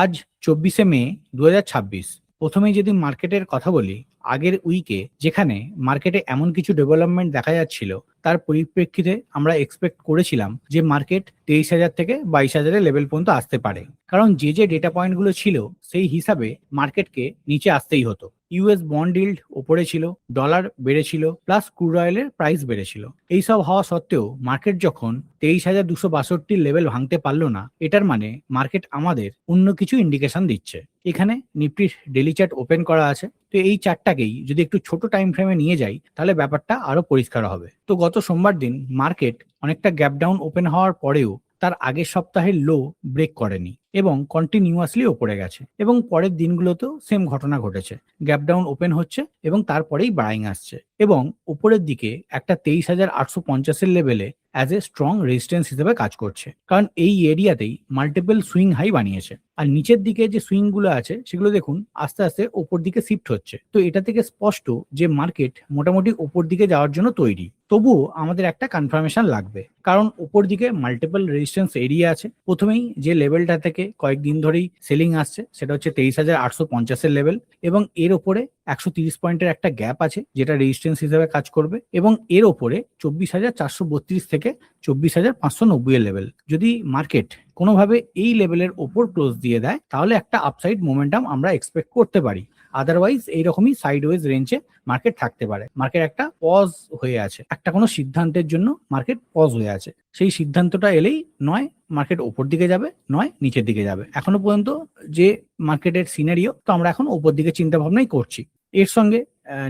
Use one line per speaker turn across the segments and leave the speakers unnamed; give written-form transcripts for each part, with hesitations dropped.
আজ 24শে মে 2026। প্রথমেই যদি মার্কেটের কথা বলি, আগের উইকে যেখানে মার্কেটে এমন কিছু ডেভেলপমেন্ট দেখা যাচ্ছিল, তার পরিপ্রেক্ষিতে আমরা এক্সপেক্ট করেছিলাম যে মার্কেট 23,000 থেকে 22,000 লেভেল পর্যন্ত আসতে পারে। কারণ যে ডেটা পয়েন্টগুলো ছিল সেই হিসাবে মার্কেটকে নিচে আসতেই হতো। ইউএস বন্ড ইল্ড ওপরে ছিল, ডলার বেড়েছিল, প্লাস ক্রুড অয়েলের প্রাইস বেড়েছিল। এইসব হওয়া সত্ত্বেও মার্কেট যখন 23,262 লেভেল ভাঙতে পারলো না, এটার মানে মার্কেট আমাদের অন্য কিছু ইন্ডিকেশন দিচ্ছে। এখানে নিফটির ডেলি চার্ট ওপেন করা আছে, তো এই চার্টটাকেই যদি একটু ছোট টাইম ফ্রেমে নিয়ে যাই তাহলে ব্যাপারটা আরো পরিষ্কার হবে। তো গত সোমবার দিন মার্কেট অনেকটা গ্যাপ ডাউন ওপেন হওয়ার পরেও তার আগের সপ্তাহের লো ব্রেক করেনি এবং কন্টিনিউয়াসলি ওপরে গেছে, এবং পরের দিনগুলোতেও সেম ঘটনা ঘটেছে। গ্যাপ ডাউন ওপেন হচ্ছে এবং তারপরেই বাইং আসছে, এবং উপরের দিকে একটা 23,850-এর লেভেলে অ্যাজ এ স্ট্রং রেজিস্ট্যান্স হিসেবে কাজ করছে, কারণ এই এরিয়াতেই মাল্টিপল সুইং হাই বানিয়েছে। আর নিচের দিকে যে সুইং গুলো আছে সেগুলো দেখুন আস্তে আস্তে ওপর দিকে শিফট হচ্ছে। তো এটা থেকে স্পষ্ট যে মার্কেট মোটামুটি ওপর দিকে যাওয়ার জন্য তৈরি। তবুও আমাদের একটা কনফার্মেশন লাগবে, কারণ উপর দিকে মাল্টিপল রেজিস্ট্যান্স এরিয়া আছে। প্রথমেই যে লেভেলটা থেকে কয়েকদিন ধরেই সেলিং আসছে সেটা হচ্ছে 23,850-এর লেভেল, এবং এর ওপরে 130 পয়েন্টের একটা গ্যাপ আছে যেটা রেজিস্ট্যান্স হিসেবে কাজ করবে, এবং এর ওপরে 24,432 থেকে 24,590-এর লেভেল। যদি মার্কেট কোনোভাবে এই লেভেলের ওপর ক্লোজ দিয়ে দেয় তাহলে একটা আপসাইড মোমেন্টাম আমরা এক্সপেক্ট করতে পারি। আদারওয়াইজ এইরকমই সাইডওয়েজ রেঞ্জে মার্কেট থাকতে পারে। মার্কেট একটা পজ হয়ে আছে, একটা কোনো সিদ্ধান্তের জন্য মার্কেট পজ হয়ে আছে। সেই সিদ্ধান্তটা এলেই নয় মার্কেট ওপর দিকে যাবে, নয় নিচের দিকে যাবে। এখনো পর্যন্ত যে মার্কেটের সিনারিও, তো আমরা এখন ওপর দিকে চিন্তা ভাবনাই করছি। এর সঙ্গে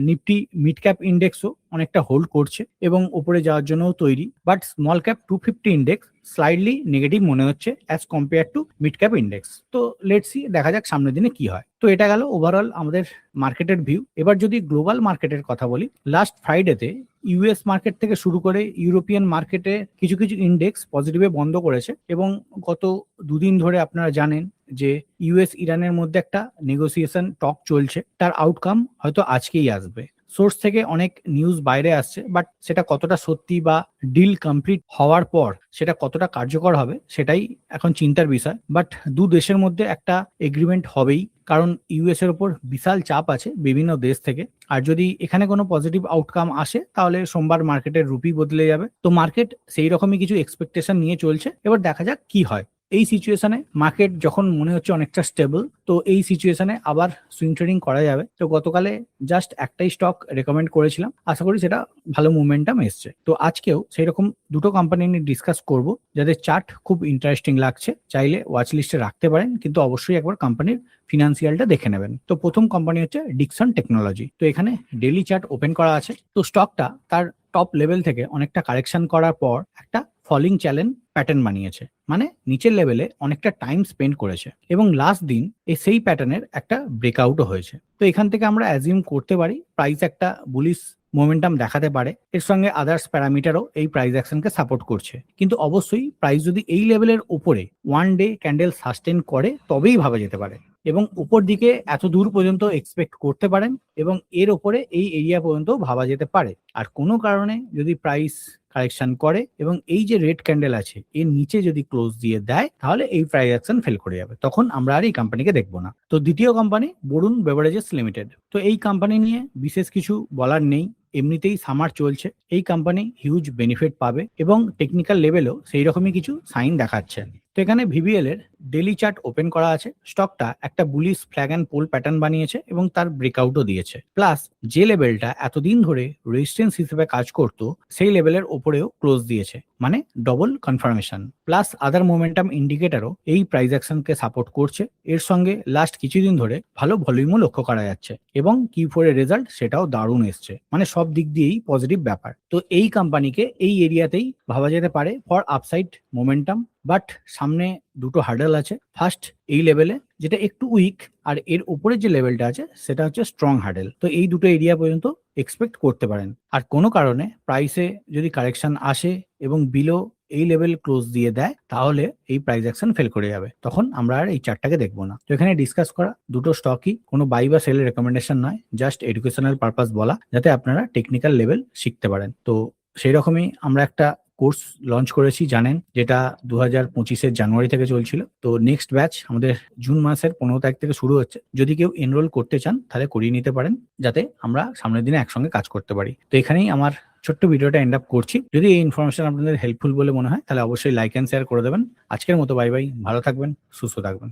নিফটি মিড ক্যাপ ইন্ডেক্সও অনেকটা হোল্ড করছে এবং উপরে যাওয়ার জন্য তৈরি, but small cap 250 index slightly negative মনে হচ্ছে as compare to mid cap index. তো লেটস সি, দেখা যাক সামনের দিনে কি হয়। তো এটা গেল ওভারঅল আমাদের মার্কেটের ভিউ। এবার যদি গ্লোবাল মার্কেটের কথা বলি, লাস্ট ফ্রাইডেতে ইউএস মার্কেট থেকে শুরু করে ইউরোপিয়ান মার্কেটে কিছু কিছু ইন্ডেক্স পজিটিভে বন্ধ করেছে, এবং গত দুদিন ধরে আপনারা জানেন যে ইউএস ইরানের মধ্যে একটা নেগোসিয়েশন টক চলছে, তার আউটকাম হয়তো আজকেই আসবে। সোর্স থেকে অনেক নিউজ বাইরে আসছে, বাট সেটা কতটা সত্যি বা ডিল কমপ্লিট হওয়ার পর সেটা কতটা কার্যকর হবে সেটাই এখন চিন্তার বিষয়। বাট দু দেশের মধ্যে একটা এগ্রিমেন্ট হবেই, কারণ ইউএস এর উপর বিশাল চাপ আছে বিভিন্ন দেশ থেকে। আর যদি এখানে কোনো পজিটিভ আউটকাম আসে তাহলে সোমবার মার্কেটের রুপি বদলে যাবে। তো মার্কেট সেই রকমই কিছু এক্সপেকটেশন নিয়ে চলছে, এবার দেখা যাক কি হয়। এই সিচুয়েশনে মার্কেট যখন মনে হচ্ছে অনেকটা স্টেবল, তো এই সিচুয়েশনে আবার সুইং ট্রেডিং করা যাবে। তো গতকালে জাস্ট একটাই স্টক রেকমেন্ড করেছিলাম, আশা করি সেটা ভালো মুভমেন্টাম এসছে। তো আজকেও সেই রকম দুটো কোম্পানি নিয়ে ডিসকাস করব যাদের চার্ট খুব ইন্টারেস্টিং লাগছে, চাইলে ওয়াচ লিস্টে রাখতে পারেন, কিন্তু অবশ্যই একবার কোম্পানির ফিনান্সিয়ালটা দেখে নেবেন। তো প্রথম কোম্পানি হচ্ছে ডিকসন টেকনোলজি। তো এখানে ডেইলি চার্ট ওপেন করা আছে। তো স্টকটা তার টপ লেভেল থেকে অনেকটা কারেকশন করার পর একটা ফলিং চ্যালেঞ্জ প্যাটার্ন বানিয়েছে, মানে নিচের লেভেলে অনেকটা টাইম স্পেন্ড করেছে, এবং লাস্ট দিন সেই প্যাটার্নের একটা ব্রেকআউটও হয়েছে। তো এখান থেকে আমরা অ্যাজিউম করতে পারি প্রাইস একটা বুলিশ মোমেন্টাম দেখাতে পারে। এর সঙ্গে আদার্স প্যারামিটারও এই প্রাইস অ্যাকশনকে সাপোর্ট করছে, কিন্তু অবশ্যই প্রাইস যদি এই লেভেলের উপরে ওয়ান ডে ক্যান্ডেল সাস্টেন করে তবেই ভাবা যেতে পারে, এবং উপর দিকে এত দূর পর্যন্ত এক্সপেক্ট করতে পারেন, এবং এর ওপরে এই এরিয়া পর্যন্ত ভাবা যেতে পারে। আর কোনো কারণে যদি প্রাইস কারেকশন করে এবং এই যে রেড ক্যান্ডেল আছে এর নিচে যদি ক্লোজ দিয়ে দেয় তাহলে এই প্রাইস অ্যাকশন ফেল করে যাবে, তখন আমরা আর এই কোম্পানিকে দেখবো না। তো দ্বিতীয় কোম্পানি বরুণ বেভারেজেস লিমিটেড। তো এই কোম্পানি নিয়ে বিশেষ কিছু বলার নেই, এমনিতেই সামার চলছে, এই কোম্পানি হিউজ বেনিফিট পাবে এবং টেকনিক্যাল লেভেলেও সেই রকমই কিছু সাইন দেখাচ্ছে। তো এখানে ভিবিএল এর ডেলি চার্ট ওপেন করা আছে। স্টকটা একটা bullish flag and pole pattern বানিয়েছে এবং তার ব্রেকআউটও দিয়েছে, প্লাস যে লেভেলটা এতদিন ধরে রেজিস্ট্যান্স হিসেবে কাজ করতো সেই লেভেলের ওপরেও ক্লোজ দিয়েছে, মানে double confirmation. Plus other momentum ইন্ডিকেটরও এই প্রাইস অ্যাকশনকে সাপোর্ট করছে। এর সঙ্গে লাস্ট কিছুদিন ধরে ভালো ভলিউমও লক্ষ্য করা যাচ্ছে, এবং Q4 এর রেজাল্ট সেটাও দারুণ এসছে, মানে সব দিক দিয়েই পজিটিভ ব্যাপার। তো এই কোম্পানিকে এই এরিয়াতেই ভাবা যেতে পারে ফর আপসাইড মোমেন্টাম, বাট সামনে দুটো হার্ডেল আছে। ফার্স্ট এই লেভেলে যেটা একটু উইক, আর এর উপরে যে লেভেলটা আছে সেটা হচ্ছে স্ট্রং হার্ডেল। তো এই দুটো এরিয়া পর্যন্ত এক্সপেক্ট করতে পারেন। আর কোনো কারণে প্রাইসে যদি কারেকশন আসে এবং বিলো এই লেভেল ক্লোজ দিয়ে দেয় তাহলে এই প্রাইস অ্যাকশন ফেল করে যাবে, তখন আমরা আর এই চার্টটাকে দেখবো না। তো এখানে ডিসকাস করা দুটো স্টকই কোনো বাই বা সেলের রেকমেন্ডেশন নয়, জাস্ট এডুকেশনাল পারপাস বলা, যাতে আপনারা টেকনিক্যাল লেভেল শিখতে পারেন। তো সেই রকমই আমরা একটা কোর্স লঞ্চ করেছি জানেন, যেটা 2025-এর জানুয়ারি থেকে চলছিল। তো নেক্সট ব্যাচ আমাদের জুন মাসের 15 তারিখ থেকে শুরু হচ্ছে। যদি কেউ এনরোল করতে চান তাহলে করিয়ে নিতে পারেন, যাতে আমরা সামনের দিনে একসঙ্গে কাজ করতে পারি। তো এখানেই আমার ছোট্ট ভিডিওটা এন্ড আপ করছি। যদি এই ইনফরমেশন আপনাদের হেল্পফুল বলে মনে হয় তাহলে অবশ্যই লাইক অ্যান্ড শেয়ার করে দেবেন। আজকের মতো বাই বাই, ভালো থাকবেন, সুস্থ থাকবেন।